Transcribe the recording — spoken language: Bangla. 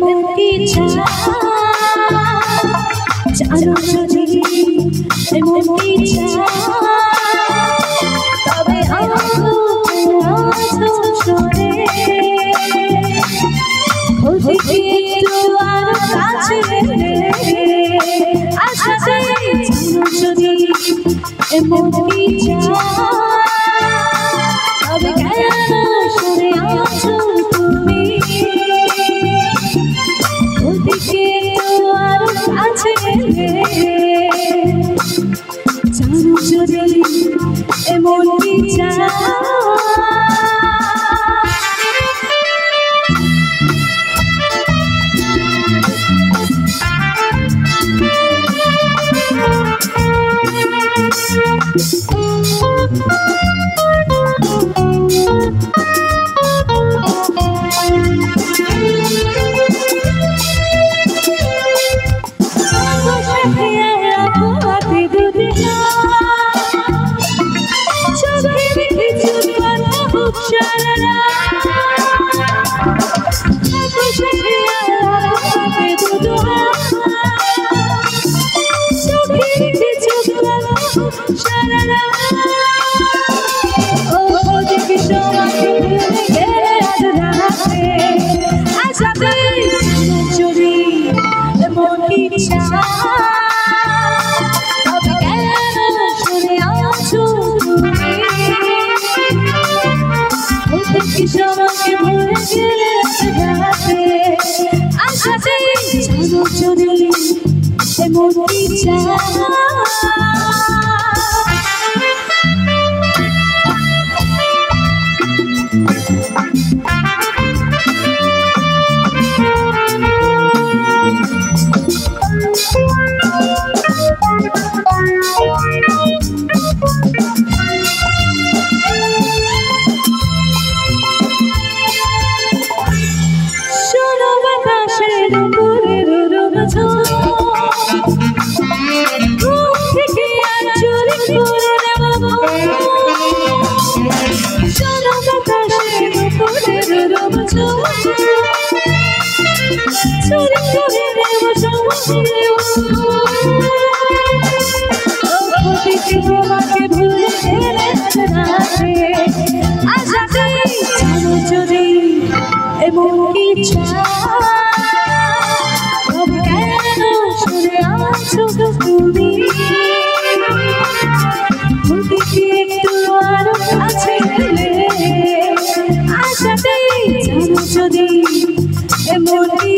এমন কি জানো যদি এমন কি তবে সরে ওদিকে একটু আরো কাছে আশাতে জানো যদি এমন কি তবে কেন সরে আছো তুমি ওদিকে একটু আরো কাছে জানো যদি এমন কি কিশোরকে ভুলে গেলে আশাতে জানো যদি এমন কি তোমাকে ভুলে গেলে আশাতে জানো যদি এমন কি তবে কেন সরে আছো তুমি ওদিকে একটু আরো কাছে আশাতে জানো যদি এমন কি